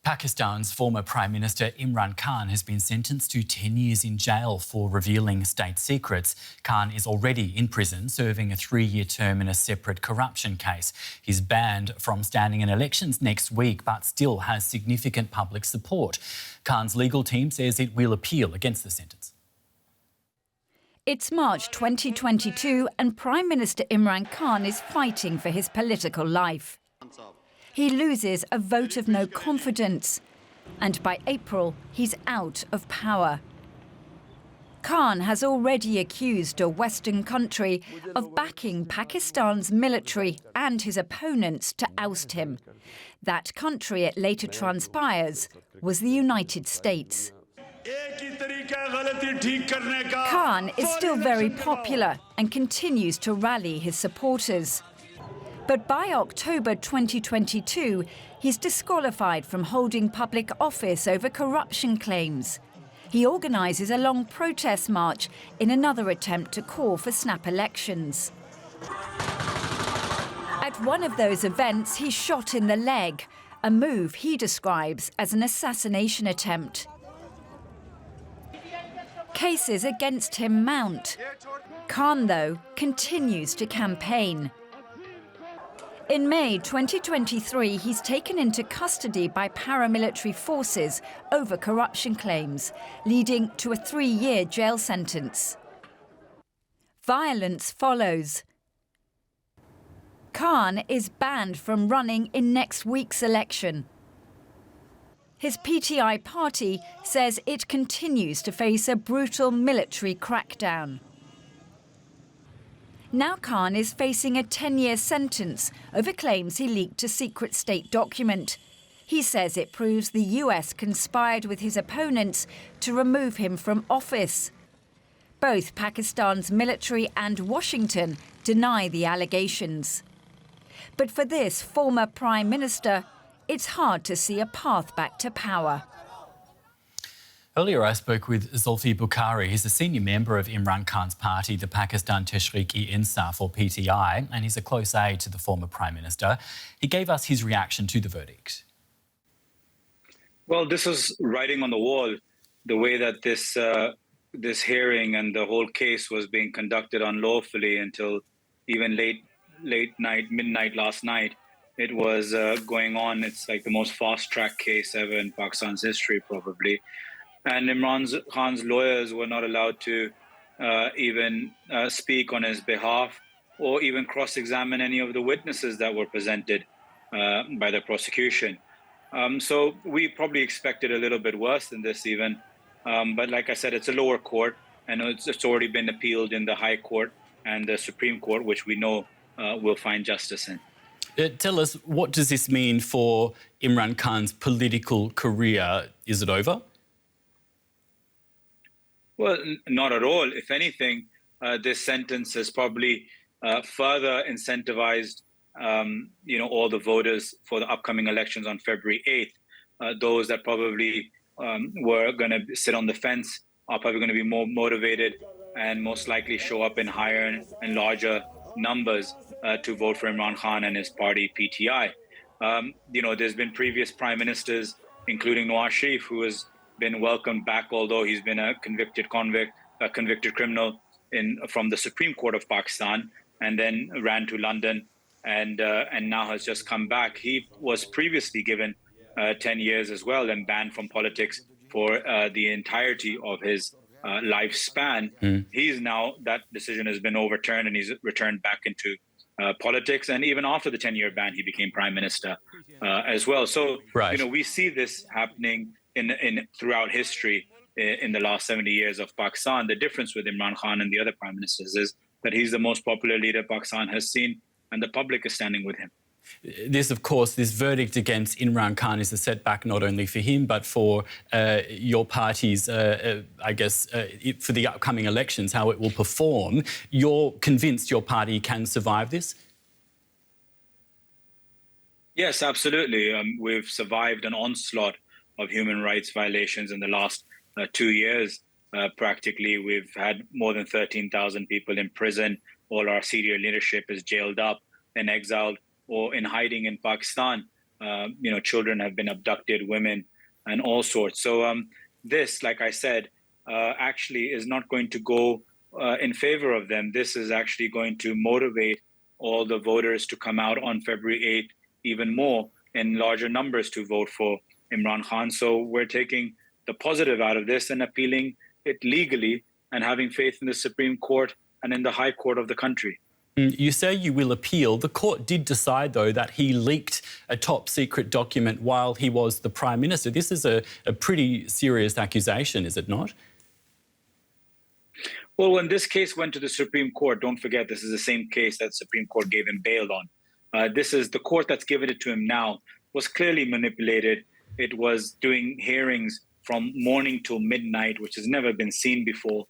Pakistan's former Prime Minister Imran Khan has been sentenced to 10 years in jail for revealing state secrets. Khan is already in prison, serving a 3-year term in a separate corruption case. He's banned from standing in elections next week, but still has significant public support. Khan's legal team says it will appeal against the sentence. It's March 2022 and Prime Minister Imran Khan is fighting for his political life. He loses a vote of no confidence, and by April, he's out of power. Khan has already accused a Western country of backing Pakistan's military and his opponents to oust him. That country, it later transpires, was the United States. Khan is still very popular and continues to rally his supporters. But by October 2022, he's disqualified from holding public office over corruption claims. He organises a long protest march in another attempt to call for snap elections. At one of those events, he's shot in the leg, a move he describes as an assassination attempt. Cases against him mount. Khan, though, continues to campaign. In May 2023, he's taken into custody by paramilitary forces over corruption claims, leading to a 3-year jail sentence. Violence follows. Khan is banned from running in next week's election. His PTI party says it continues to face a brutal military crackdown. Now Khan is facing a 10-year sentence over claims he leaked a secret state document. He says it proves the US conspired with his opponents to remove him from office. Both Pakistan's military and Washington deny the allegations. But for this former Prime Minister, it's hard to see a path back to power. Earlier I spoke with Zulfi Bukhari. He's a senior member of Imran Khan's party, the Pakistan Tehreek-e-Insaf, or PTI, and he's a close aide to the former Prime Minister. He gave us his reaction to the verdict. Well, this is writing on the wall, the way that this hearing and the whole case was being conducted unlawfully until even midnight last night. It was going on. It's like the most fast-track case ever in Pakistan's history, probably. And Imran Khan's lawyers were not allowed to even speak on his behalf or even cross-examine any of the witnesses that were presented by the prosecution. So we probably expected a little bit worse than this even. But like I said, it's a lower court, and it's already been appealed in the High Court and the Supreme Court, which we know will find justice in. Tell us, what does this mean for Imran Khan's political career? Is it over? Well, not at all. If anything, this sentence has probably further incentivized, all the voters for the upcoming elections on February 8th. Those that probably were going to sit on the fence are probably going to be more motivated and most likely show up in higher and larger numbers to vote for Imran Khan and his party PTI. There's been previous prime ministers, including Nawaz Sharif, who has been welcomed back, although he's been a convicted criminal from the Supreme Court of Pakistan, and then ran to London and now has just come back. He was previously given 10 years as well and banned from politics for the entirety of his lifespan. He's now, that decision has been overturned and he's returned back into politics. And even after the 10-year ban, he became prime minister as well. So, right. We see this happening throughout history in the last 70 years of Pakistan. The difference with Imran Khan and the other prime ministers is that he's the most popular leader Pakistan has seen, and the public is standing with him. This verdict against Imran Khan is a setback not only for him, but for your party's, for the upcoming elections, how it will perform. You're convinced your party can survive this? Yes, absolutely. We've survived an onslaught of human rights violations in the last 2 years. Practically, we've had more than 13,000 people in prison. All our senior leadership is jailed up and exiled or in hiding in Pakistan. children have been abducted, women, and all sorts. So this, like I said, actually is not going to go in favor of them. This is actually going to motivate all the voters to come out on February 8th even more in larger numbers to vote for Imran Khan. So we're taking the positive out of this and appealing it legally and having faith in the Supreme Court and in the High Court of the country. You say you will appeal. The court did decide, though, that he leaked a top-secret document while he was the Prime Minister. This is a pretty serious accusation, is it not? Well, when this case went to the Supreme Court, don't forget this is the same case that the Supreme Court gave him bail on. This is the court that's given it to him now, was clearly manipulated. It was doing hearings from morning till midnight, which has never been seen before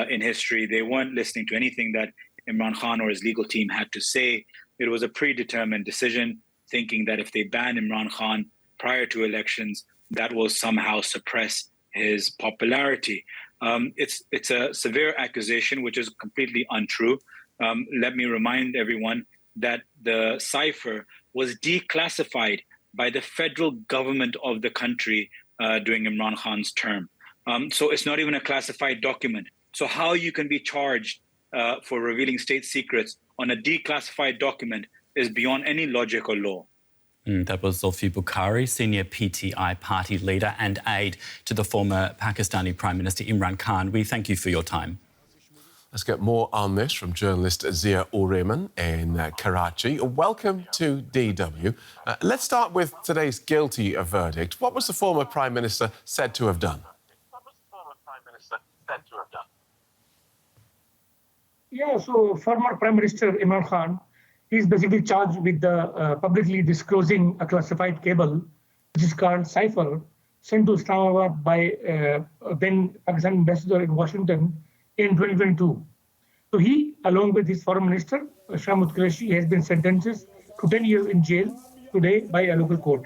in history. They weren't listening to anything that Imran Khan or his legal team had to say. It was a predetermined decision, thinking that if they ban Imran Khan prior to elections, that will somehow suppress his popularity. It's a severe accusation, which is completely untrue. Let me remind everyone that the cipher was declassified by the federal government of the country during Imran Khan's term. So it's not even a classified document. So how you can be charged for revealing state secrets on a declassified document is beyond any logic or law. That was Zulfi Bukhari, senior PTI party leader and aide to the former Pakistani Prime Minister Imran Khan. We thank you for your time. Let's get more on this from journalist Zia Ur Rehman in Karachi. Welcome to DW. Let's start with today's guilty verdict. What was the former Prime Minister said to have done? Yeah, so former Prime Minister Imran Khan, he's basically charged with publicly disclosing a classified cable, which is called Cipher, sent to Islamabad by then Pakistan ambassador in Washington in 2022. So he, along with his foreign minister, Shahmud Qureshi, has been sentenced to 10 years in jail today by a local court.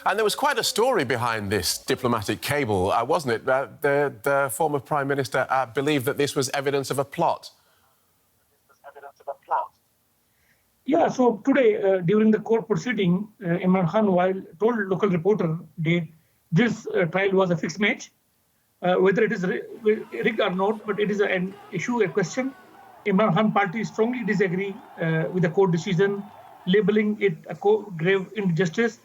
And there was quite a story behind this diplomatic cable, wasn't it? The former Prime Minister believed that this was evidence of a plot. Yeah, so today, during the court proceeding, Imran Khan, while told local reporter that this trial was a fixed match, whether it is rigged or not, but it is an issue, a question. Imran Khan party strongly disagree with the court decision, labeling it a grave injustice.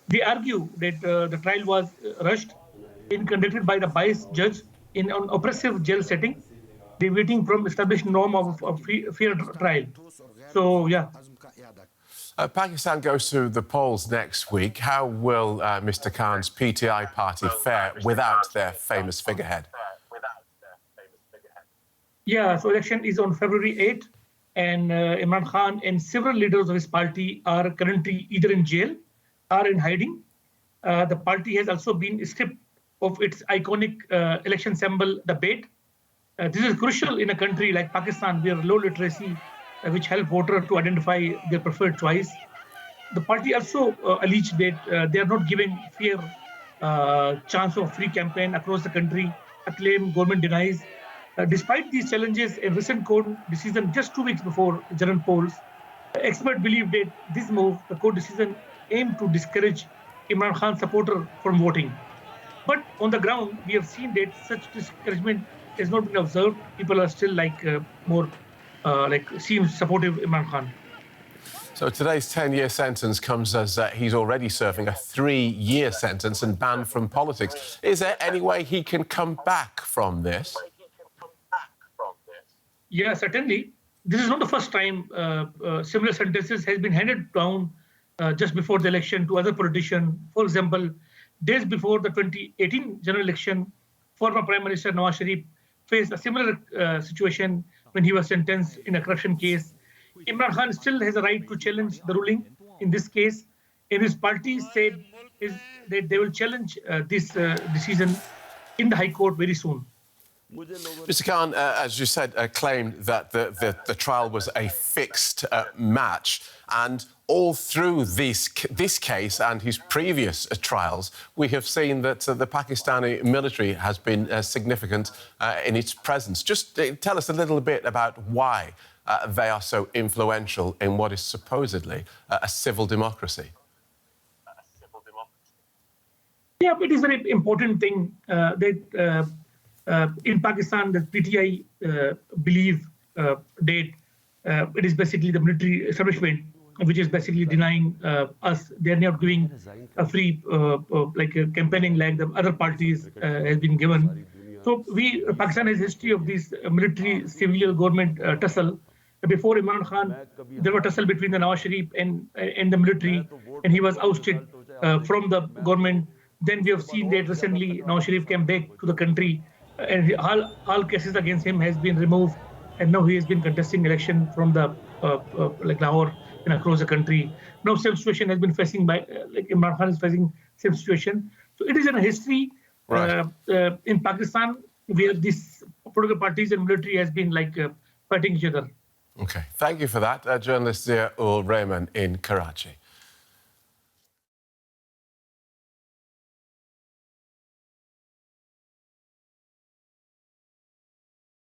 They argue that the trial was rushed and conducted by the biased judge in an oppressive jail setting, deviating from established norm of fair trial. So, yeah. Pakistan goes to the polls next week. How will Mr. Khan's PTI party fare without their famous figurehead? Yeah, so election is on February 8th, and Imran Khan and several leaders of his party are currently either in jail or in hiding. The party has also been stripped of its iconic election symbol, the bat. This is crucial in a country like Pakistan, where low literacy, which help voters to identify their preferred choice. The party also alleged that they are not giving fair chance of free campaign across the country, a claim government denies. Despite these challenges, a recent court decision just 2 weeks before general polls, experts believe that this move, the court decision, aimed to discourage Imran Khan supporters from voting. But on the ground, we have seen that such discouragement has not been observed. People are still seems supportive of Imran Khan. So today's 10-year sentence comes as he's already serving a 3-year sentence and banned from politics. Is there any way he can come back from this? Yeah, certainly. This is not the first time similar sentences has been handed down just before the election to other politicians. For example, days before the 2018 general election, former Prime Minister Nawaz Sharif faced a similar situation when he was sentenced in a corruption case. Imran Khan still has a right to challenge the ruling in this case, and his party said that they will challenge this decision in the High Court very soon. Mr. Khan, as you said, claimed that the trial was a fixed match, and all through this case and his previous trials, we have seen that the Pakistani military has been significant in its presence. Just tell us a little bit about why they are so influential in what is supposedly a civil democracy. Yeah, it is a very important thing that in Pakistan, the PTI believe that it is basically the military establishment which is basically denying us. They are not giving a free campaigning like the other parties has been given. So Pakistan has history of this military civilian government tussle. Before Imran Khan, there was tussle between the Nawaz Sharif and the military, and he was ousted from the government. Then we have seen that recently Nawaz Sharif came back to the country, and all cases against him has been removed, and now he has been contesting election from the Lahore and across the country. Now same situation has been facing by Imran Khan is facing same situation. So it is in a history in Pakistan where these political parties and military has been fighting each other. OK, thank you for that, journalist Zia Ur Rehman in Karachi.